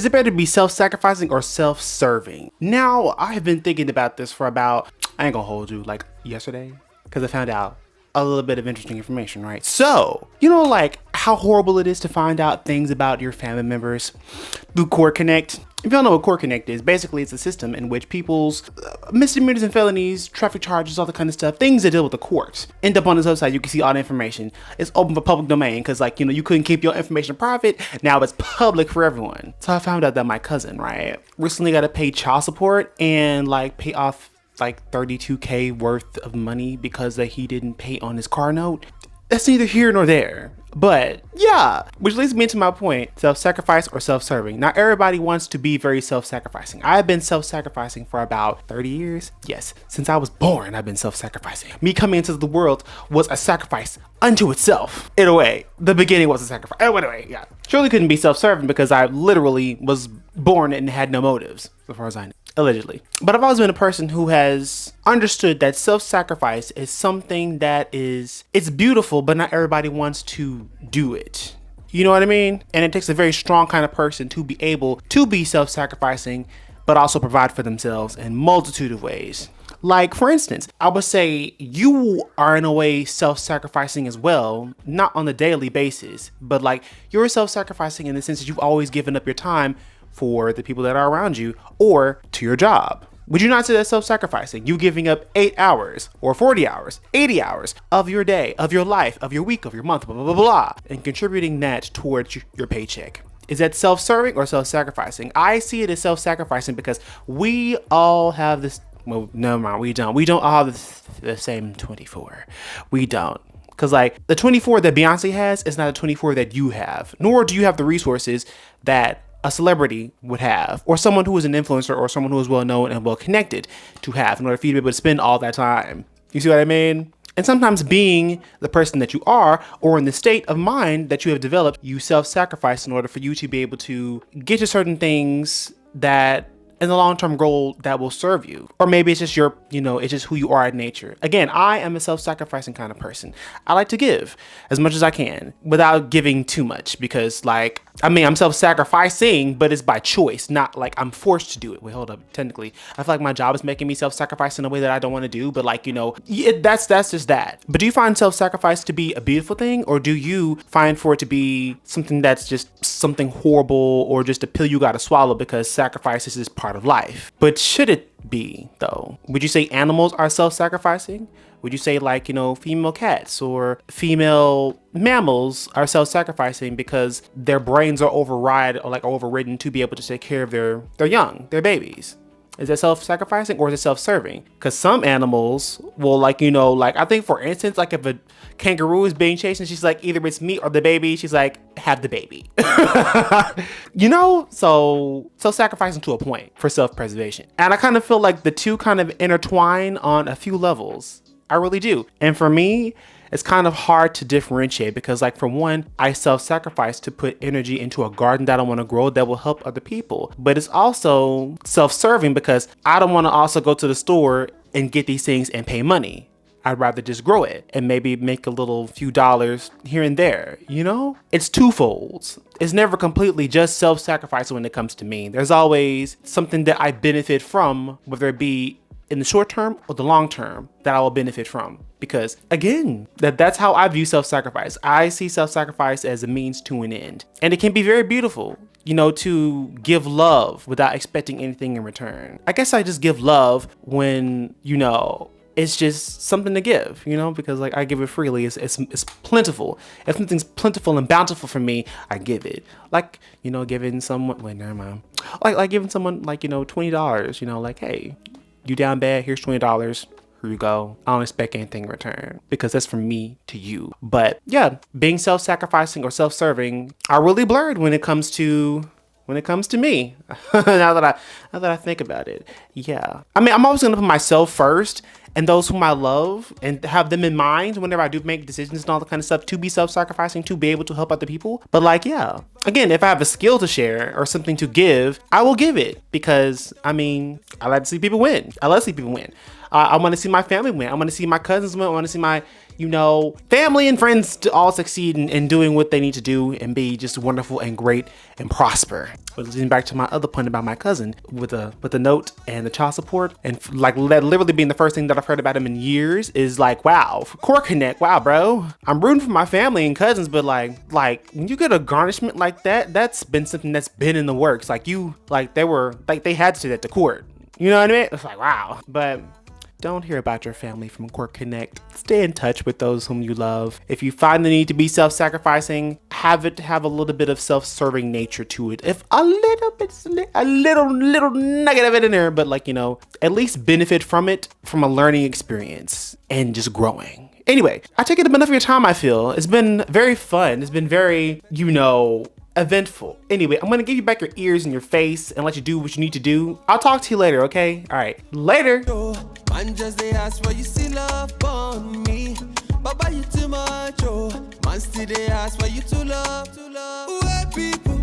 Is it better to be self-sacrificing or self-serving? Now, I have been thinking about this for about, I ain't gonna hold you, like yesterday, because I found out a little bit of interesting information, right? So, you know, like how horrible it is to find out things about your family members through Court Connect. If you don't know what Court Connect is, basically it's a system in which people's misdemeanors and felonies, traffic charges, all that kind of stuff, things that deal with the courts, end up on this website. You can see all the information. It's open for public domain because, like, you know, you couldn't keep your information private. Now it's public for everyone. So I found out that my cousin, right, recently got to pay child support and like pay off like $32K worth of money because that he didn't pay on his car note. That's neither here nor there. But yeah, which leads me to my point, self-sacrifice or self-serving. Not everybody wants to be very self-sacrificing. I've been self-sacrificing for about 30 years. Yes, since I was born, I've been self-sacrificing. Me coming into the world was a sacrifice unto itself. In a way, the beginning was a sacrifice. Anyway, yeah. Surely couldn't be self-serving because I literally was born and had no motives, as far as I know. Allegedly. But I've always been a person who has understood that self-sacrifice is something that it's beautiful, but not everybody wants to do it. You know what I mean? And it takes a very strong kind of person to be able to be self-sacrificing, but also provide for themselves in multitude of ways. Like, for instance, I would say you are in a way self-sacrificing as well, not on a daily basis, but like you're self-sacrificing in the sense that you've always given up your time for the people that are around you or to your job. Would you not say that's self-sacrificing? You giving up 8 hours or 40 hours, 80 hours of your day, of your life, of your week, of your month, blah, blah, blah, blah, and contributing that towards your paycheck. Is that self-serving or self-sacrificing? I see it as self-sacrificing because we all have this, well, never mind, we don't. We don't all have the same 24. We don't. Because like the 24 that Beyonce has is not the 24 that you have, nor do you have the resources that a celebrity would have, or someone who is an influencer or someone who is well known and well connected to have in order for you to be able to spend all that time. You see what I mean? And sometimes being the person that you are, or in the state of mind that you have developed, you self-sacrifice in order for you to be able to get to certain things that in the long-term goal that will serve you. Or maybe it's just your, you know, it's just who you are at nature. Again, I am a self-sacrificing kind of person. I like to give as much as I can without giving too much because, like, I mean, I'm self-sacrificing, but it's by choice, not like I'm forced to do it. Wait, hold up. Technically, I feel like my job is making me self-sacrifice in a way that I don't want to do, but like, you know, that's just that. But do you find self-sacrifice to be a beautiful thing, or do you find for it to be something that's just something horrible or just a pill you got to swallow because sacrifice is just part of life? But should it be, though? Would you say animals are self-sacrificing? Would you say, like, you know, female cats or female mammals are self-sacrificing because their brains are overridden to be able to take care of their young, their babies? Is that self-sacrificing or is it self-serving? Because some animals will, like, you know, like, I think, for instance, like if a kangaroo is being chased and she's like, either it's me or the baby, she's like, have the baby. You know, so self-sacrificing to a point for self-preservation. And I kind of feel like the two kind of intertwine on a few levels. I really do. And for me, it's kind of hard to differentiate because, like, for one, I self-sacrifice to put energy into a garden that I want to grow that will help other people. But it's also self-serving because I don't want to also go to the store and get these things and pay money. I'd rather just grow it and maybe make a little few dollars here and there, you know? It's twofold. It's never completely just self-sacrifice when it comes to me. There's always something that I benefit from, whether it be in the short term or the long term, that I will benefit from. Because again, that's how I view self-sacrifice. I see self-sacrifice as a means to an end. And it can be very beautiful, you know, to give love without expecting anything in return. I guess I just give love when, you know, it's just something to give, you know, because like I give it freely. It's plentiful. If something's plentiful and bountiful for me, I give it. Like, you know, giving someone, wait, never mind. Like giving someone, like, you know, $20, you know, like, hey, you down bad, here's $20. Here you go. I don't expect anything in return because that's from me to you. But yeah, being self-sacrificing or self-serving are really blurred when it comes to me. now that I think about it. Yeah. I mean, I'm always going to put myself first and those whom I love and have them in mind whenever I do make decisions and all that kind of stuff, to be self-sacrificing, to be able to help other people. But like, yeah, again, if I have a skill to share or something to give, I will give it because, I mean, I like to see people win. I love to see people win. I want to see my family win. I want to see my cousins win. I want to see my, you know, family and friends to all succeed in doing what they need to do and be just wonderful and great and prosper. But leading back to my other point about my cousin with the note and the child support, and like literally being the first thing that I've heard about him in years, is like, wow, Core Connect, wow, bro. I'm rooting for my family and cousins, but like when you get a garnishment like that, that's been something that's been in the works. Like they had to say that to court. You know what I mean? It's like, wow. But don't hear about your family from Core Connect. Stay in touch with those whom you love. If you find the need to be self-sacrificing, have it have a little bit of self-serving nature to it. If a little bit, a little nugget of it in there, but like, you know, at least benefit from it, from a learning experience and just growing. Anyway, I take it enough of your time, I feel. It's been very fun. It's been very, you know, eventful. Anyway, I'm gonna give you back your ears and your face and let you do what you need to do. I'll talk to you later, okay? All right, later. Man, just they ask why you still love on me. But by you too much, oh. Man, still they ask why you too love. Where people